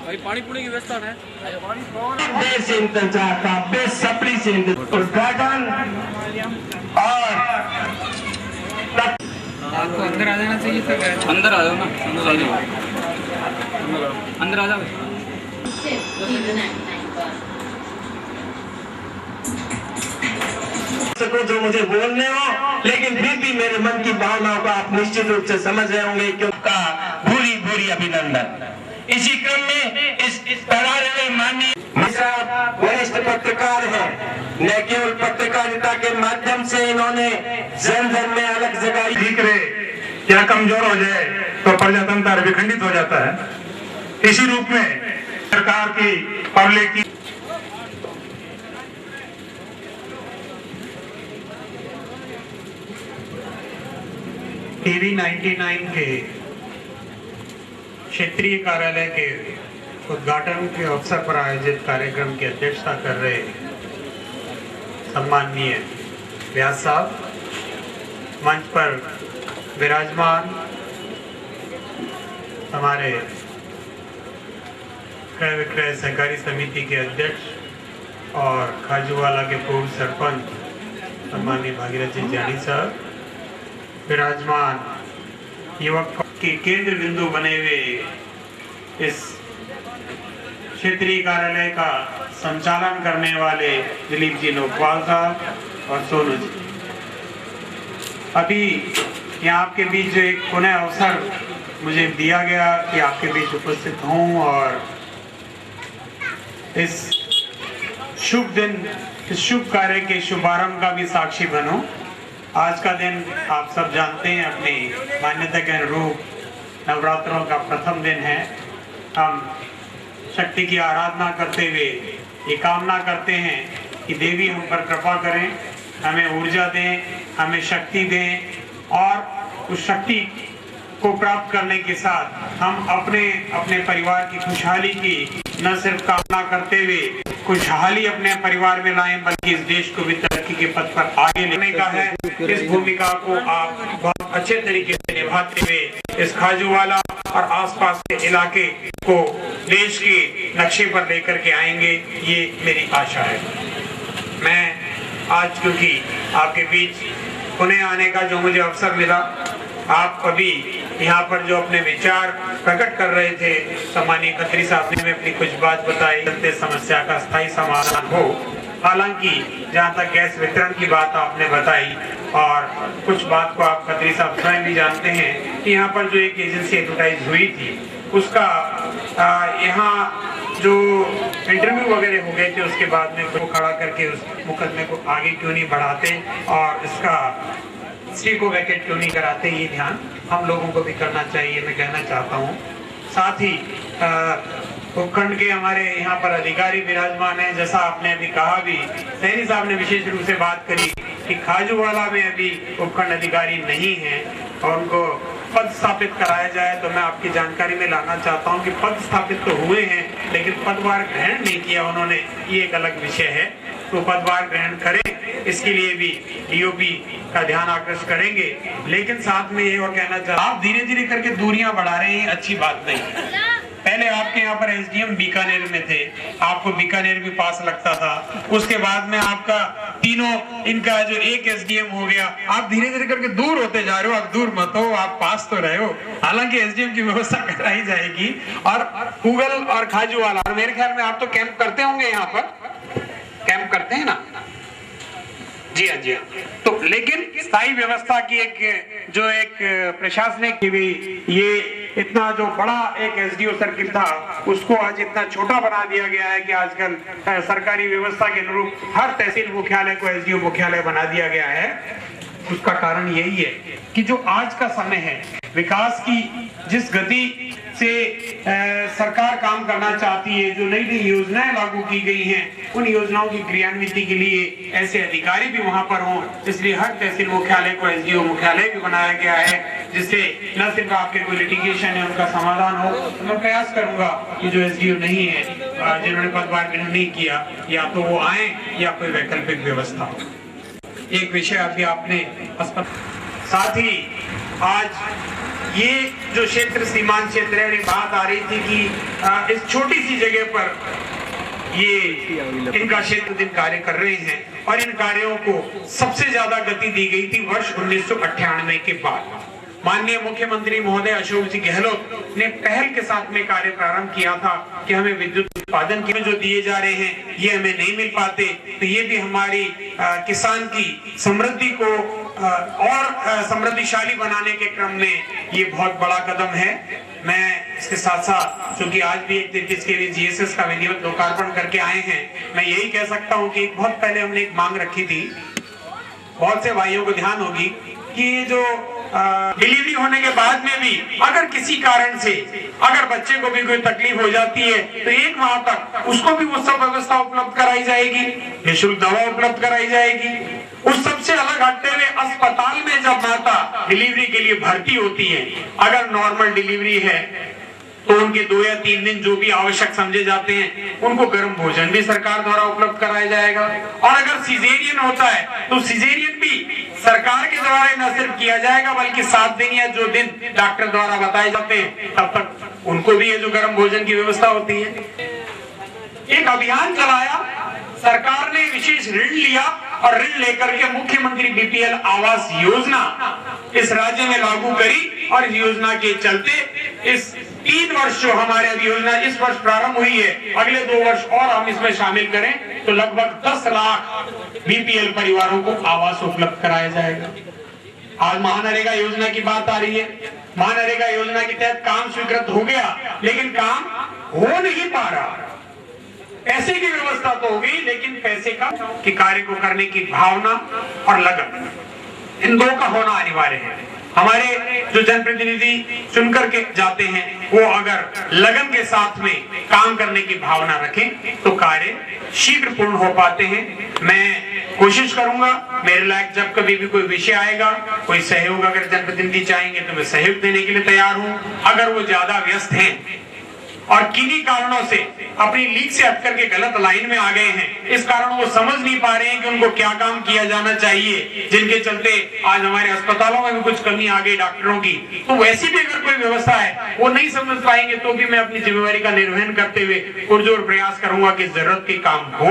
भाई पानी पुणी की व्यवस्था है। से इंतजार था, बेसब्री से उद्घाटन और आपको अंदर आ जाना चाहिए था। अंदर आ जाओ ना, अंदर आ जाओ। जो मुझे बोलने हो, लेकिन फिर भी मेरे मन की भावनाओं को आप निश्चित रूप से समझ रहे होंगे क्योंकि भूरी भूरी अभिनंदन। इसी क्रम में इस माननीय वरिष्ठ पत्रकार हैं, न केवल पत्रकारिता के माध्यम से इन्होंने जन धन में अलग जगह ठीक रहे, क्या कमजोर हो जाए तो प्रजातंत्र विखंडित हो जाता है। इसी रूप में सरकार की पब्लिक की टीवी 99 के क्षेत्रीय कार्यालय के उद्घाटन के अवसर पर आयोजित कार्यक्रम की अध्यक्षता कर रहे सम्माननीय व्यास साहब, मंच पर विराजमान हमारे क्रय विक्रय सहकारी समिति के अध्यक्ष और खाजूवाला के पूर्व सरपंच सम्माननीय भागीरथ जी जानी साहब, विराजमान युवक के केंद्र बिंदु बने हुए इस क्षेत्रीय कार्यालय का संचालन करने वाले दिलीप जी लोकपाल साहब और सोनू जी। अभी यहाँ आपके बीच जो एक पुनः अवसर मुझे दिया गया कि आपके बीच उपस्थित हूँ और इस शुभ दिन, इस शुभ कार्य के शुभारंभ का भी साक्षी बनूं। आज का दिन आप सब जानते हैं, अपनी मान्यता के अनुरूप नवरात्रों का प्रथम दिन है। हम शक्ति की आराधना करते हुए ये कामना करते हैं कि देवी हम पर कृपा करें, हमें ऊर्जा दें, हमें शक्ति दें और उस शक्ति को प्राप्त करने के साथ हम अपने परिवार की खुशहाली की न सिर्फ कामना करते हुए खुशहाली अपने परिवार में लाएं, बल्कि इस देश को भी तरक्की के पथ पर आगे लेने का है। इस भूमिका को आप बहुत अच्छे तरीके से निभाते हुए इस खाजूवाला और आसपास के इलाके को देश के नक्शे पर लेकर के आएंगे, ये मेरी आशा है। मैं आज क्योंकि आपके बीच पुणे आने का जो मुझे अवसर मिला, आप अभी यहाँ पर जो अपने विचार प्रकट कर रहे थे, सम्मानीय खत्री साहब ने अपनी कुछ बात बताई, समस्या का स्थायी समाधान हो। हालांकि जहाँ तक गैस वितरण की बात आपने बताई और कुछ बात को आप खत्री साहब स्वयं भी जानते हैं कि यहाँ पर जो एक एजेंसी एडवर्टाइज हुई थी उसका यहाँ जो इंटरव्यू वगैरह हो गए थे, उसके बाद में को खड़ा करके उस मुकदमे को आगे क्यों नहीं बढ़ाते और इसका स्टे को वैकेट क्यों नहीं कराते, ये ध्यान हम लोगों को भी करना चाहिए, मैं कहना चाहता हूँ। साथ ही उपखंड के हमारे यहाँ पर अधिकारी विराजमान हैं, जैसा आपने अभी कहा भी, सैनी साहब ने विशेष रूप से बात करी कि खाजूवाला में अभी उपखंड अधिकारी नहीं है और उनको पद स्थापित कराया जाए, तो मैं आपकी जानकारी में लाना चाहता हूं कि पद स्थापित तो हुए हैं लेकिन पदभार ग्रहण नहीं किया उन्होंने, ये एक अलग विषय है। तो पदभार ग्रहण करें, इसके लिए भी डीओपी का ध्यान आकर्षित करेंगे। लेकिन साथ में ये और कहना चाहता हूं, आप धीरे धीरे करके दूरियां बढ़ा रहे हैं, अच्छी बात नहीं। पहले आपके यहाँ पर एसडीएम बीकानेर में थे, आपको बीकानेर भी पास लगता था, उसके बाद में आपका तीनों इनका जो एक एसडीएम हो गया, आप धीरे धीरे करके दूर होते जा रहे हो। आप दूर मत हो, आप पास तो रहे हो। हालांकि एसडीएम की व्यवस्था कराई जाएगी और गूगल और खाजूवाला, और मेरे ख्याल में आप तो कैंप करते होंगे, यहाँ पर कैंप करते हैं ना? जी हाँ, जी हाँ। तो लेकिन स्थायी व्यवस्था की एक प्रशासनिक की भी, ये इतना जो बड़ा एक एसडीओ सर्किल था उसको आज इतना छोटा बना दिया गया है कि आजकल सरकारी व्यवस्था के अनुरूप हर तहसील मुख्यालय को एसडीओ मुख्यालय बना दिया गया है। उसका कारण यही है कि जो आज का समय है, विकास की जिस गति से सरकार काम करना चाहती है, जो नई नई योजनाएं लागू की गई हैं, उन योजनाओं की क्रियान्विति के लिए ऐसे अधिकारी भी वहां पर हों, इसलिए हर तहसील मुख्यालय को एसडीओ मुख्यालय भी बनाया गया है, जिससे न सिर्फ आपके कोई लिटिगेशन है उनका समाधान हो। तो मैं प्रयास करूंगा कि जो एसडीओ नहीं है, जिन्होंने पदभार ग्रहण नहीं किया, या तो वो आए या कोई वैकल्पिक व्यवस्था हो। एक विषय अभी आपने साथ ही आज ये जो क्षेत्र सीमांत क्षेत्र है, बात आ रही थी कि इस छोटी सी जगह पर ये इनका क्षेत्र दिन कार्य कर रहे हैं और इन कार्यों को सबसे ज्यादा गति दी गई थी वर्ष 1998 के बाद। माननीय मुख्यमंत्री महोदय अशोक जी गहलोत ने पहल के साथ में कार्य प्रारंभ किया था कि हमें विद्युत उत्पादन के जो दिए जा रहे हैं ये हमें नहीं मिल पाते, तो ये भी हमारी किसान की समृद्धि को और समृद्धिशाली बनाने के क्रम में ये बहुत बड़ा कदम है। मैं इसके साथ साथ चूंकि आज भी 31 के जीएसएस का विधिवत लोकार्पण करके आए हैं, मैं यही कह सकता हूं कि बहुत पहले हमने एक मांग रखी थी, बहुत से भाइयों को ध्यान होगी कि ये जो डिलीवरी होने के बाद में भी अगर किसी कारण से अगर बच्चे को भी कोई तकलीफ हो जाती है तो 1 माह तक उसको भी वो सब व्यवस्था उपलब्ध कराई जाएगी, निःशुल्क दवा उपलब्ध कराई जाएगी। उस सबसे अलग हटते हुए अस्पताल में जब माता डिलीवरी के लिए भर्ती होती है, अगर नॉर्मल डिलीवरी है तो उनके 2 या 3 दिन जो भी आवश्यक समझे जाते हैं उनको गर्म भोजन भी सरकार द्वारा उपलब्ध कराया जाएगा। और अगर सिजेरियन होता है तो सिजेरियन भी सरकार के द्वारा न सिर्फ किया जाएगा बल्कि 7 दिन या जो दिन डॉक्टर द्वारा बताए जाते हैं तब तक उनको भी ये जो गर्म भोजन की व्यवस्था होती है। एक अभियान चलाया, सरकार ने विशेष ऋण लिया और ऋण लेकर के मुख्यमंत्री बीपीएल आवास योजना इस राज्य में लागू करी और इस योजना के चलते इस 3 वर्ष जो हमारे अभी योजना इस वर्ष प्रारंभ हुई है, अगले 2 वर्ष और हम इसमें शामिल करें तो लगभग 10 लाख बीपीएल परिवारों को आवास उपलब्ध कराया जाएगा। आज महानरेगा योजना की बात आ रही है, महानरेगा योजना के तहत काम स्वीकृत हो गया लेकिन काम हो नहीं पा रहा। पैसे की व्यवस्था तो हो गई लेकिन पैसे का कि कार्य को करने की भावना और लगन, इन 2 का होना अनिवार्य है। हमारे जो जनप्रतिनिधि चुनकर के जाते हैं वो अगर लगन के साथ में काम करने की भावना रखें तो कार्य शीघ्र पूर्ण हो पाते हैं। मैं कोशिश करूंगा, मेरे लायक जब कभी भी कोई विषय आएगा, कोई सहयोग अगर जनप्रतिनिधि चाहेंगे तो मैं सहयोग देने के लिए तैयार हूं। अगर वो ज्यादा व्यस्त हैं और किन्हीं कारणों से अपनी लीग से हटकर के गलत लाइन में आ गए हैं, इस कारण वो समझ नहीं पा रहे हैं कि उनको क्या काम किया जाना चाहिए, जिनके चलते आज हमारे अस्पतालों में भी कुछ कमी आ गई डॉक्टरों की, तो वैसी भी अगर कोई व्यवस्था है वो नहीं समझ पाएंगे तो भी मैं अपनी जिम्मेवारी का निर्वहन करते हुए पुरजोर प्रयास करूंगा कि जरूरत के काम हो।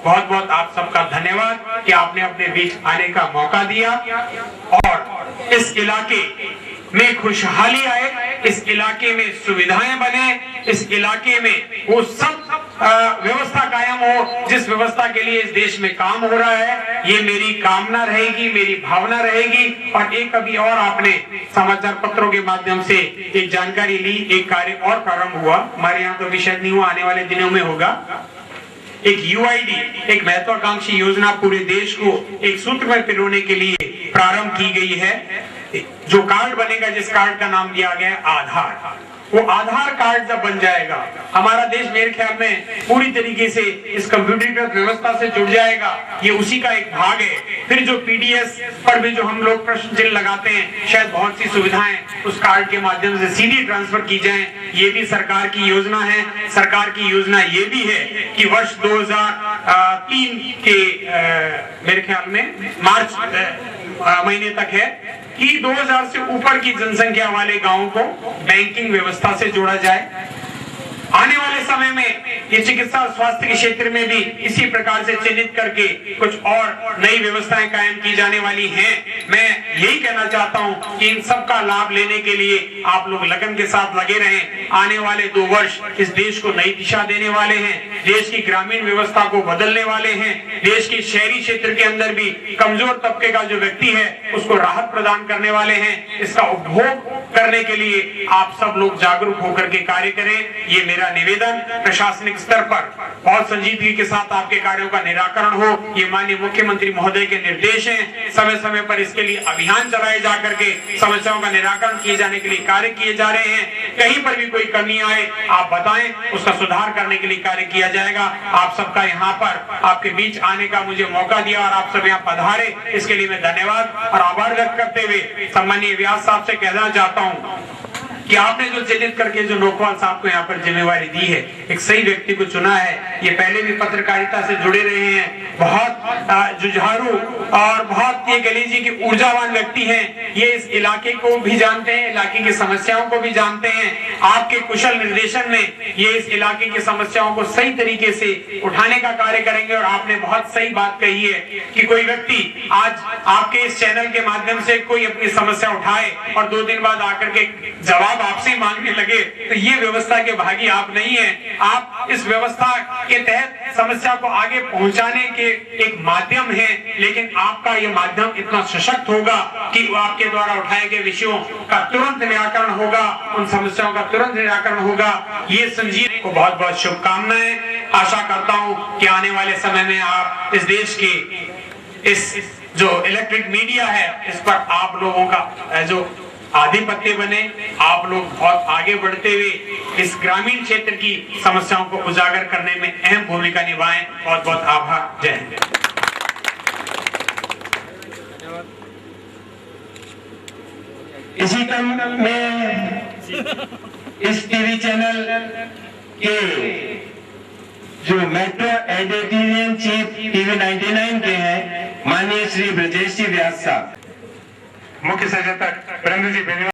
बहुत बहुत आप सबका धन्यवाद कि आपने अपने बीच आने का मौका दिया और इस इलाके में खुशहाली आए, इस इलाके में सुविधाएं बने, इस इलाके में वो सब व्यवस्था कायम हो जिस व्यवस्था के लिए इस देश में काम हो रहा है। ये मेरी कामना रहेगी, मेरी भावना रहेगी। और एक अभी और आपने समाचार पत्रों के माध्यम से एक जानकारी ली, एक कार्य और प्रारंभ हुआ, हमारे यहाँ तो अभी शायद नहीं हुआ, आने वाले दिनों में होगा। एक यूआईडी, एक महत्वाकांक्षी योजना पूरे देश को एक सूत्र में पिरोने के लिए प्रारंभ की गई है। जो कार्ड बनेगा, जिस कार्ड का नाम दिया गया है आधार, वो आधार कार्ड जब बन जाएगा हमारा देश मेरे ख्याल में पूरी तरीके से इस कंप्यूटरीकृत व्यवस्था से जुड़ जाएगा। ये उसी का एक भाग है। फिर जो पीडीएस पर भी जो हम लोग प्रश्न चिन्ह लगाते हैं, शायद बहुत सी सुविधाएं उस कार्ड के माध्यम से सीधी ट्रांसफर की जाएं, ये भी सरकार की योजना है। सरकार की योजना ये भी है कि वर्ष 2003 के मेरे ख्याल में मार्च महीने तक है कि 2000 से ऊपर की जनसंख्या वाले गांवों को बैंकिंग व्यवस्था से जोड़ा जाए। आने वाले समय में ये चिकित्सा और स्वास्थ्य के क्षेत्र में भी इसी प्रकार से चिन्हित करके कुछ और नई व्यवस्थाएं कायम की जाने वाली हैं। मैं यही कहना चाहता हूं कि इन सब का लाभ लेने के लिए आप लोग लगन के साथ लगे रहें। आने वाले 2 वर्ष इस देश को नई दिशा देने वाले हैं, देश की ग्रामीण व्यवस्था को बदलने वाले हैं, देश के शहरी क्षेत्र के अंदर भी कमजोर तबके का जो व्यक्ति है उसको राहत प्रदान करने वाले हैं। इसका उपभोग करने के लिए आप सब लोग जागरूक होकर के कार्य करें, ये मेरा निवेदन। प्रशासनिक स्तर पर बहुत संजीदगी के साथ आपके कार्यों का निराकरण हो, ये माननीय मुख्यमंत्री महोदय के निर्देश हैं। समय समय पर इसके लिए अभियान चलाए जा करके समस्याओं का निराकरण किए जाने के लिए कार्य किए जा रहे हैं। कहीं पर भी कोई कमी आए आप बताएं, उसका सुधार करने के लिए कार्य किया जाएगा। आप सबका यहाँ पर आपके बीच आने का मुझे मौका दिया और आप सब यहाँ पधारे, इसके लिए मैं धन्यवाद और आभार व्यक्त करते हुए सम्मानीय व्यास साहब से कहना चाहता हूँ कि आपने जो चलित करके जो लोकपाल साहब को यहाँ पर जिम्मेवारी दी है, एक सही व्यक्ति को चुना है। ये पहले भी पत्रकारिता से जुड़े रहे हैं, बहुत जुझारू और बहुत ये गलीजी की ऊर्जावान व्यक्ति हैं। ये इस इलाके को भी जानते हैं, इलाके की समस्याओं को भी जानते हैं। आपके कुशल निर्देशन में ये इस इलाके की समस्याओं को सही तरीके से उठाने का कार्य करेंगे। और आपने बहुत सही बात कही है कि कोई व्यक्ति आज आपके इस चैनल के माध्यम से कोई अपनी समस्या उठाए और 2 दिन बाद आकर के जवाब आपसे मांगने लगे, तो ये व्यवस्था के भागी आप नहीं हैं। आप इस व्यवस्था के तहत समस्या को आगे पहुंचाने के एक माध्यम है, लेकिन आपका ये माध्यम इतना सशक्त होगा कि आपके द्वारा उठाए गए विषयों का तुरंत निराकरण होगा, उन समस्याओं का तुरंत निराकरण होगा। ये संजीव को बहुत बहुत शुभकामनाएं। आशा करता हूं कि आने वाले समय में आप इस देश के इस जो इलेक्ट्रिक मीडिया है, इस पर आप लोगों का जो आधिपत्य बने, आप लोग बहुत आगे बढ़ते हुए इस ग्रामीण क्षेत्र की समस्याओं को उजागर करने में अहम भूमिका निभाएं। बहुत बहुत आभार। जय हिंद। इसी क्रम में इस टीवी चैनल के जो मेट्रो एडिटोरियल चीफ टीवी 99 के हैं, माननीय श्री ब्रजेश जी व्यास साहब, मुख्य सचेतक वीरेंद्र जी बेनीवाल।